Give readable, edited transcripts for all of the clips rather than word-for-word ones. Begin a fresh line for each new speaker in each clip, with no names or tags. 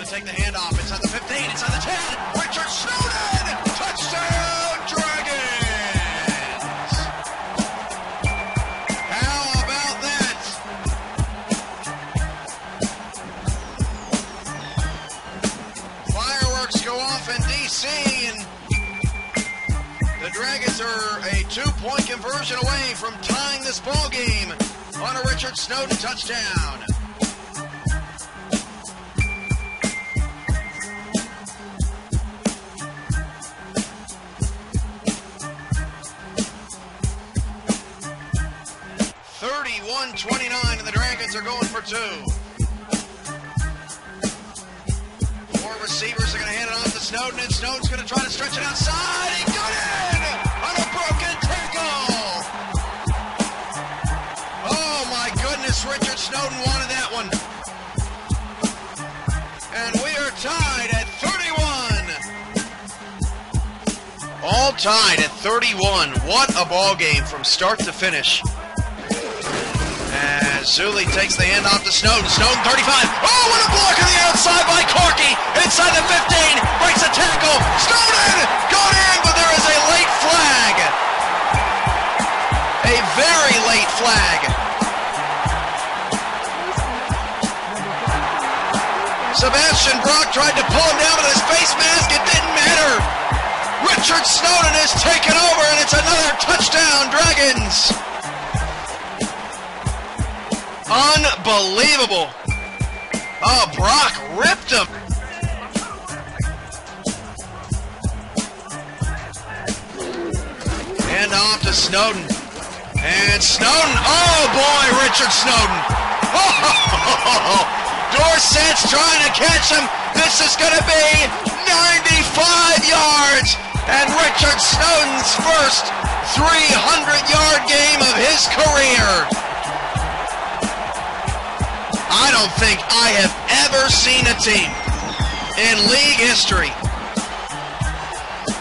take the handoff. Inside the 15, inside the 10. Richard Snowden! Touchdown, Dragons! How about that? Fireworks go off in D.C. and the Dragons are a 2-point conversion away from tying this ball game on a Richard Snowden touchdown. .29, and the Dragons are going for 2. 4 receivers are going to hand it off to Snowden, and Snowden's going to try to stretch it outside. He got in on a broken tackle. Oh my goodness, Richard Snowden wanted that one. And we are tied at 31. All tied at 31. What a ball game from start to finish. As Zuli takes the handoff to Snowden. Snowden 35. Oh, what a block on the outside by Corky. Inside the 15. Breaks a tackle. Snowden got in, but there is a late flag. A very late flag. Sebastian Brock tried to pull him down with his face mask. It didn't matter. Richard Snowden is taken over, and it's another touchdown, Dragons. Unbelievable. Oh, Brock ripped him. Hand off to Snowden. And Snowden, oh boy, Richard Snowden. Oh, Dorsett's trying to catch him. This is going to be 95 yards. And Richard Snowden's first 300-yard game of his career. I don't think I have ever seen a team in league history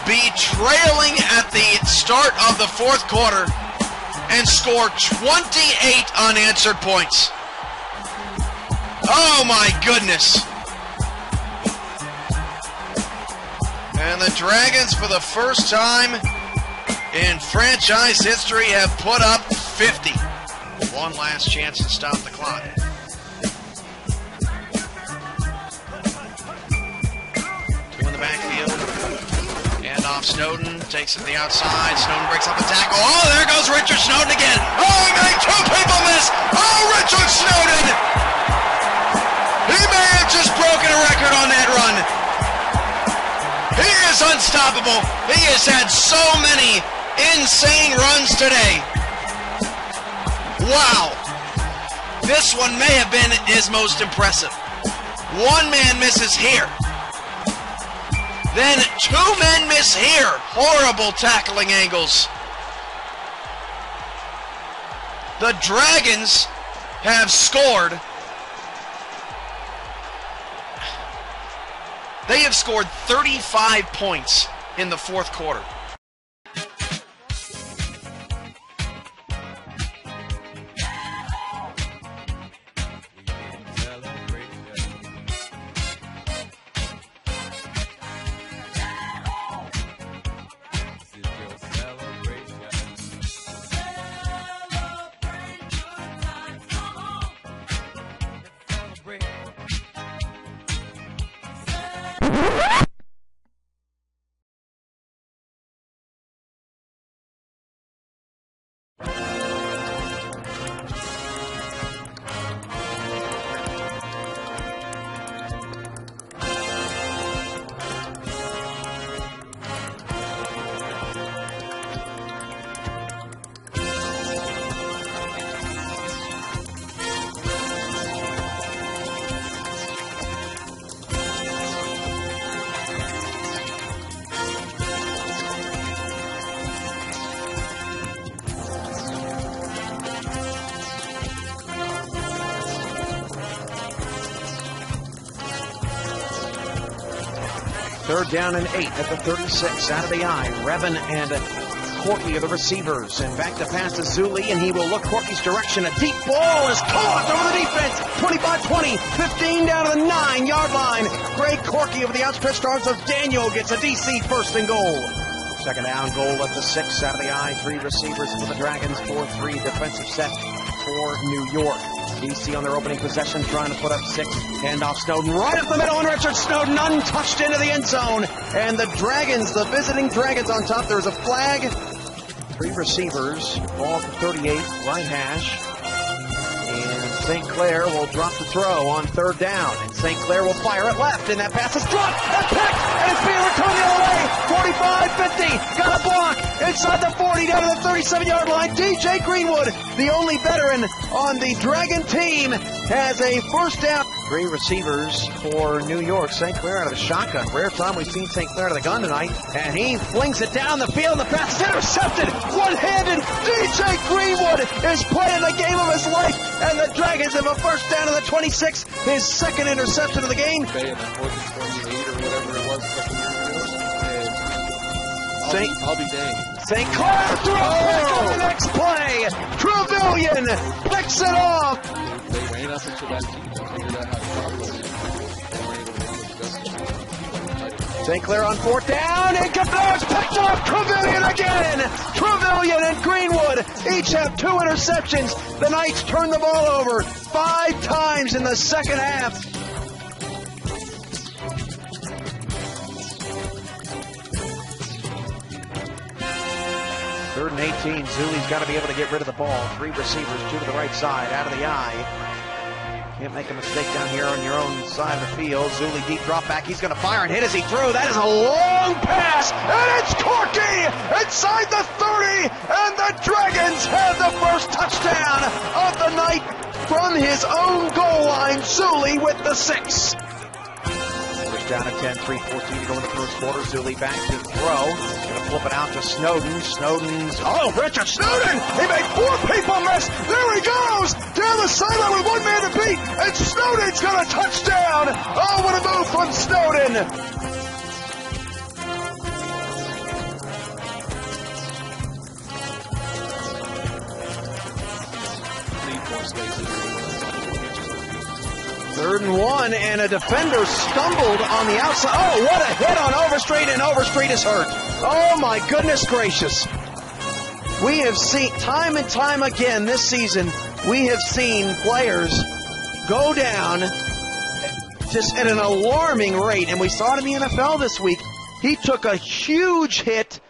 be trailing at the start of the fourth quarter and score 28 unanswered points. Oh my goodness. And the Dragons, for the first time in franchise history, have put up 50. One last chance to stop the clock. Snowden takes it to the outside. Snowden breaks up the tackle. Oh, there goes Richard Snowden again. Oh, he made 2 people miss. Oh, Richard Snowden. He may have just broken a record on that run. He is unstoppable. He has had so many insane runs today. Wow. This one may have been his most impressive. One man misses here. Then 2 men miss here. Horrible tackling angles. The Dragons have scored. They have scored 35 points in the fourth quarter.
Third down and 8 at the 36. Out of the eye. Revin and Corky of the receivers. And back to pass to Zuli, and he will look Corky's direction. A deep ball is caught over the defense. 25-20, 15 down to the 9-yard line. Greg Corky over the outstretched arms of Daniel gets a DC first and goal. Second down, goal at the 6 out of the I. 3 receivers for the Dragons, 4-3 defensive set for New York. DC on their opening possession, trying to put up 6. Handoff Snowden right up the middle, and Richard Snowden untouched into the end zone. And the Dragons, the visiting Dragons on top. There's a flag. 3 receivers, ball at the 38, right hash. And St. Clair will drop the throw on third down. And St. Clair will fire it left, and that pass is dropped and picked, and it's being returned the other way. 45-50, got a block inside the 40 down to the 37-yard line. DJ Greenwood, the only veteran on the Dragon team, has a first down. 3 receivers for New York. St. Clair out of the shotgun. Rare time we've seen St. Clair out of the gun tonight. And he flings it down the field. The pass is intercepted. One-handed. DJ Greenwood is playing the game of his life. And the Dragons have a first down to the 26. His second interception of the game.
I'll be dang.
St. Clair throws on the next play. Trevelyan picks it off.
They ran up into that deep and figured out how to stop it.
St. Clair on fourth down, and Cabela's picked off. Trevelyan again. Trevelyan and Greenwood each have 2 interceptions. The Knights turn the ball over 5 times in the second half. Third and 18. Zuli's got to be able to get rid of the ball. 3 receivers, 2 to the right side, out of the eye. Can't make a mistake down here on your own side of the field. Zuli deep drop back. He's going to fire and hit as he threw. That is a long pass, and it's Corky inside the 30, and the Dragons have the first touchdown of the night from his own goal line. Zuli with the 6. Down at 10, 3:14 to go in the first quarter. Zuli back to throw. Going to flip it out to Snowden. Richard Snowden! He made 4 people miss. There he goes! Down the sideline with 1 man to beat. And Snowden's got a touchdown. Oh, what a move from Snowden! Third and 1, and a defender stumbled on the outside. Oh, what a hit on Overstreet, and Overstreet is hurt. Oh, my goodness gracious. We have seen, time and time again this season, we have seen players go down just at an alarming rate, and we saw it in the NFL this week. He took a huge hit.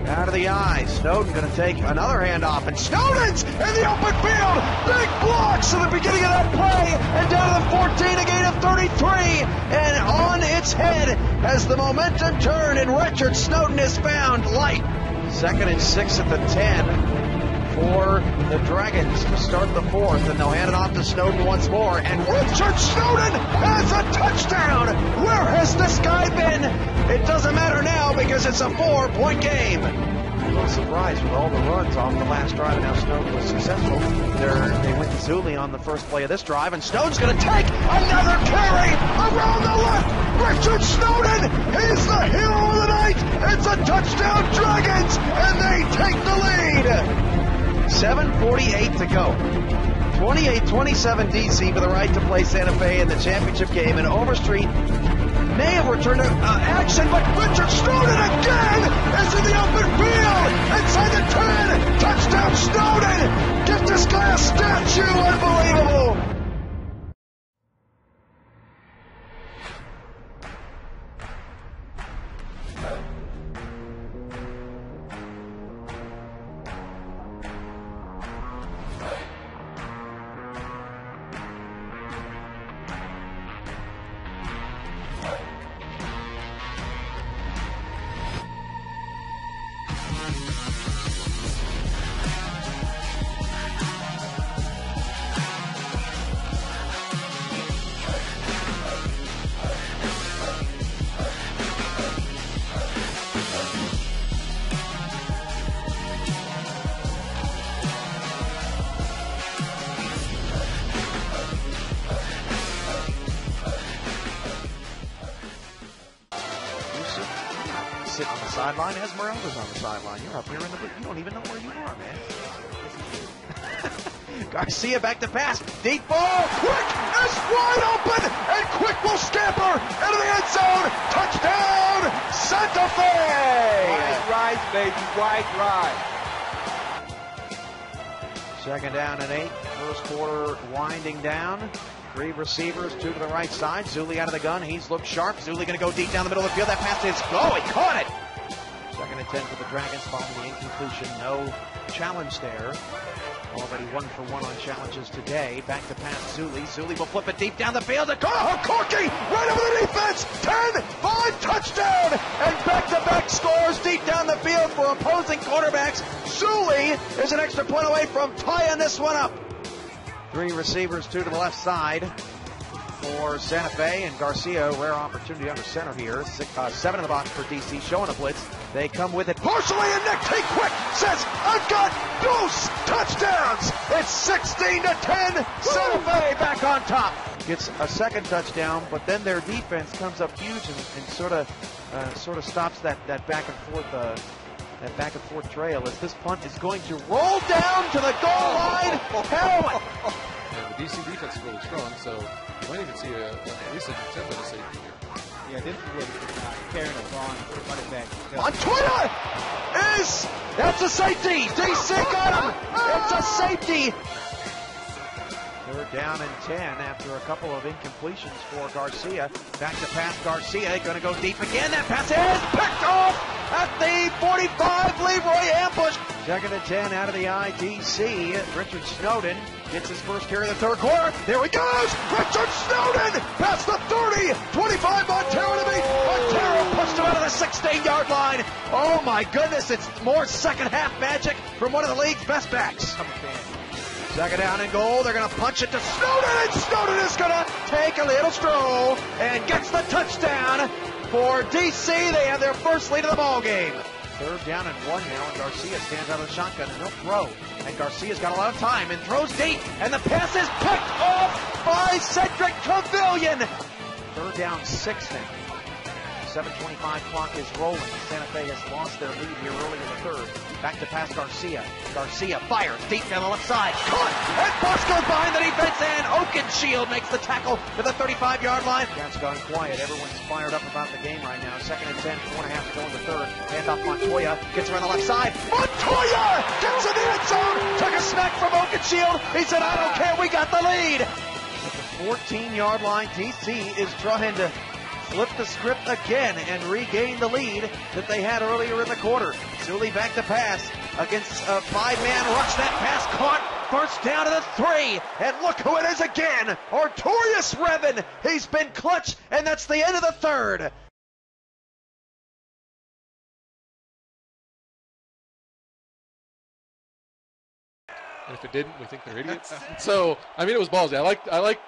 Out of the eye. Snowden going to take another handoff, and Snowden's in the open field. Big blocks at the beginning of that play, and down to the 14, a gain of 33, and on its head as the momentum turned, and Richard Snowden is found light. 2nd and 6 at the 10 for the Dragons to start the 4th, and they'll hand it off to Snowden once more, and Richard Snowden has a touchdown. Where has this guy been? It doesn't matter now because it's a 4-point game. A little surprised with all the runs off the last drive, and now Snowden was successful. They went to Zuli on the first play of this drive, and Snowden's going to take another carry around the left. Richard Snowden is the hero of the night. It's a touchdown, Dragons, and they take the lead. 7:48 to go. 28-27 DC for the right to play Santa Fe in the championship game, and Overstreet may have returned to action, but Richard Snowden again is in the open field, inside the 10, touchdown Snowden, get this guy a statue, unbelievable. Sitting on the sideline, Esmeralda's on the sideline. You're up here in the booth. You don't even know where you are, man. Garcia back to pass. Deep ball. Quick is wide open. And Quick will scamper into the end zone. Touchdown, Santa Fe.
Wide right, baby. Wide right.
Second down and 8. First quarter winding down. 3 receivers, 2 to the right side. Zuli out of the gun. He's looked sharp. Zuli going to go deep down the middle of the field. That pass is he caught it. Second and 10 for the Dragons following the incompletion. No challenge there. Already 1 for 1 on challenges today. Back to pass Zuli. Zuli will flip it deep down the field. Corky right over the defense. 10, 5, touchdown. And back-to-back scores deep down the field for opposing quarterbacks. Zuli is an extra point away from tying this one up. 3 receivers, 2 to the left side for Santa Fe, and Garcia, rare opportunity under center here. 7 in the box for DC, showing a blitz. They come with it partially, and Nick T. Quick says, I've got deuce touchdowns. It's 16 to 10. Santa Fe back on top. Gets a second touchdown, but then their defense comes up huge and sort of stops that back and forth trail as this punt is going to roll down to the goal line. Hell,
the DC defense is really strong, so you might even see at least an attempt at a safety here.
Yeah, this is what carrying us on running back.
Montoya that's a safety. DC got him. It's a safety. Third down and 10 after a couple of incompletions for Garcia. Back to pass Garcia, going to go deep again. That pass is picked off at the 45. Leroy ambush. Second and 10 out of the IDC. Richard Snowden gets his first carry of the third quarter. There he goes. Richard Snowden past the 30. 25 Montero to beat. Montero pushed him out of the 16-yard line. Oh my goodness, it's more second half magic from one of the league's best backs. Second down and goal. They're going to punch it to Snowden, and Snowden is going to take a little stroll and gets the touchdown for DC. They have their first lead of the ball game. Third down and 1 now, and Garcia stands out of the shotgun and he'll throw. And Garcia's got a lot of time and throws deep, and the pass is picked off by Cedric Cavillion. Third down 6 now. 7:25 clock is rolling. Santa Fe has lost their lead here early in the third. Back to pass Garcia. Garcia fires deep down the left side. Caught! And Bosco's behind the defense, and Oakenshield makes the tackle to the 35-yard line. That's gone quiet. Everyone's fired up about the game right now. Second and 10, 4.5 to go in the third. Handoff Montoya. Gets around the left side. Montoya gets in the end zone. Took a smack from Oakenshield. He said, I don't care. We got the lead. At the 14-yard line, DC is trying to flip the script again and regain the lead that they had earlier in the quarter. Zuli back to pass against a 5-man rush. That pass caught. First down to the 3. And look who it is again. Artorius Revan. He's been clutch, and that's the end of the third.
And if it didn't, we think they're idiots. So, I mean, it was ballsy. I like,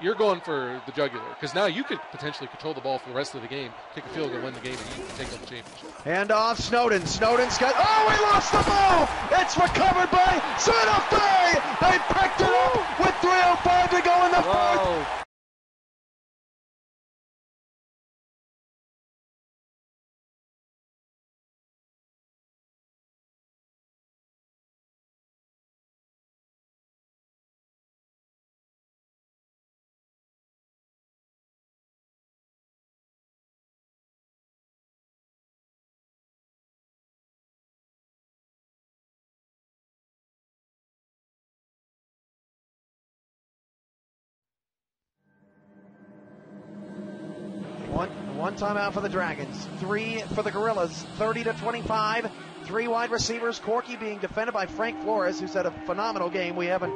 you're going for the jugular because now you could potentially control the ball for the rest of the game, kick a field goal, win the game, and you can take home the championship.
Hand off Snowden. Snowden's got, he lost the ball. It's recovered by Santa Fe. They picked it up with 3:05 to go in the fourth. One timeout for the Dragons, 3 for the Gorillas, 30-25. 3 wide receivers, Corky being defended by Frank Flores, who's had a phenomenal game. We haven't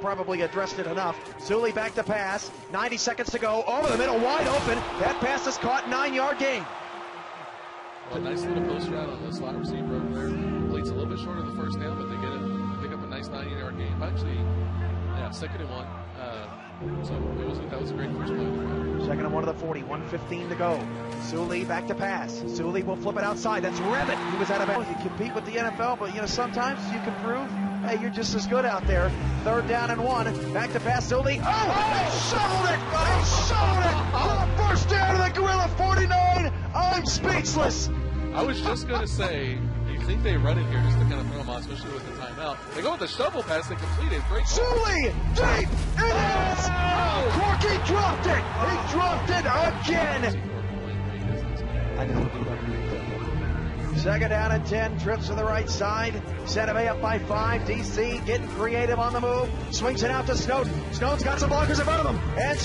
probably addressed it enough. Zulli back to pass, 90 seconds to go, over the middle, wide open. That pass is caught, 9-yard gain.
Well, nice little post route on the slot receiver over there. Completes a little bit short of the first down, but they get it, pick up a nice 9-yard gain. Actually, yeah, 2nd and 1. So that was a great first play.
2nd and 1 to the 40, 1:15 to go. Zulli back to pass. Zulli will flip it outside. That's Revitt. He was out of bounds. You compete with the NFL, but sometimes you can prove, hey, you're just as good out there. 3rd down and 1. Back to pass. Zulli. Oh, he shoveled it! He shoveled it! For the first down of the Gorilla 49. I'm speechless.
I was just going to say, you think they run it here just to kind of throw them on, especially with the timeout. They go with the shovel pass. They complete it. Great call.
Zulli, deep. It is. Oh, Corky dropped it. He dropped it again. 2nd down and 10, trips to the right side. Santa Fe up by 5. DC getting creative on the move. Swings it out to Snowden. Snowden's got some blockers in front of him. And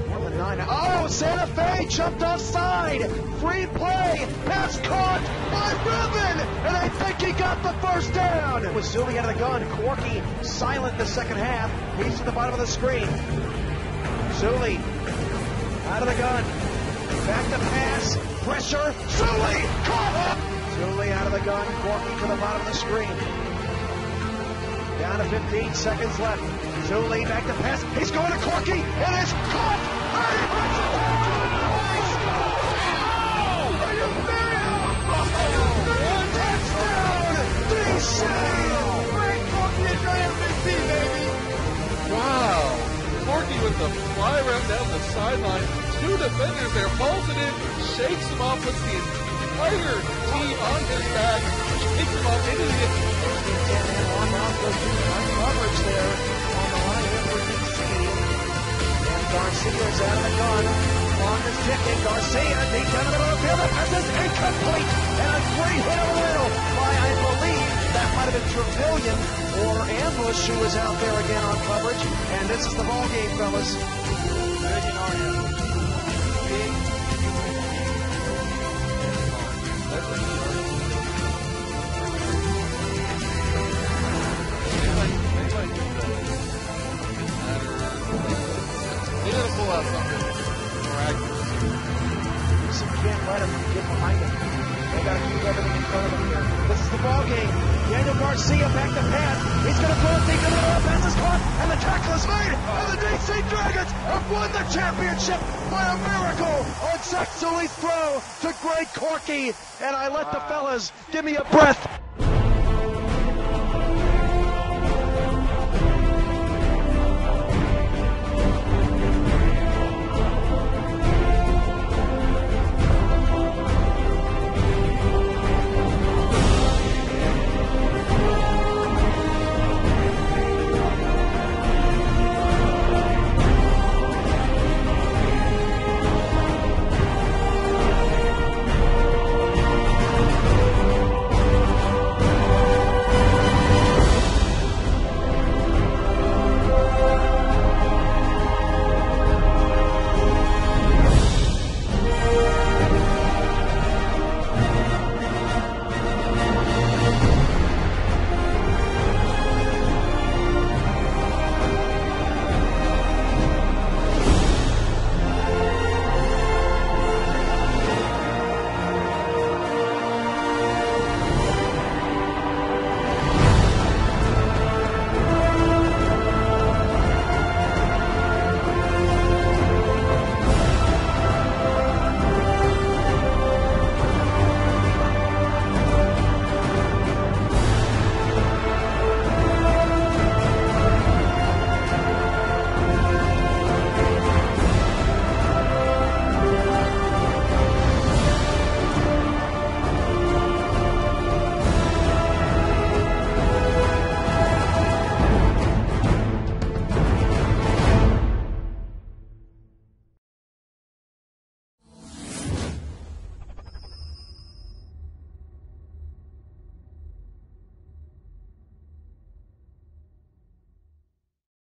more than 9. Oh, Santa Fe jumped offside. Free play. Pass caught by Rubin. And I think he got the first down. It was Zulli out of the gun. Corky silent in the second half. He's to the bottom of the screen. Zulli out of the gun. Back to pass. Pressure. Zulli caught. Zulli out of the gun. Corky to the bottom of the screen. Down to 15 seconds left. Zulli back to pass. He's going to Corky. It is caught. Are you serious? Touchdown. DC. Frank Corky is your MVP, baby.
Wow. Corky with the fly route down the sideline. 2 defenders there, pulls it in, shakes him off, puts the entire team on his back, shakes him off into the end.
Coverage there on the line here for DC. And Garcia's out of the gun. On this ticket, Garcia deep down the middle of the field. The pass is incomplete. And a great hit over the middle by, I believe, that might have been Trevelyan or Ambush who was out there again on coverage. And this is the ball game, fellas.
They gotta pull out something miraculous.
You can't let him get behind him. They gotta keep everything in front of him here. This is the ball game. Daniel Garcia back to pass. He's gonna throw it deep in the middle. Pass is caught, and the tackle is made. And the DC Dragons have won the championship by a miracle on Zach Zulli's throw to Greg Corky. And I let the fellas give me a breath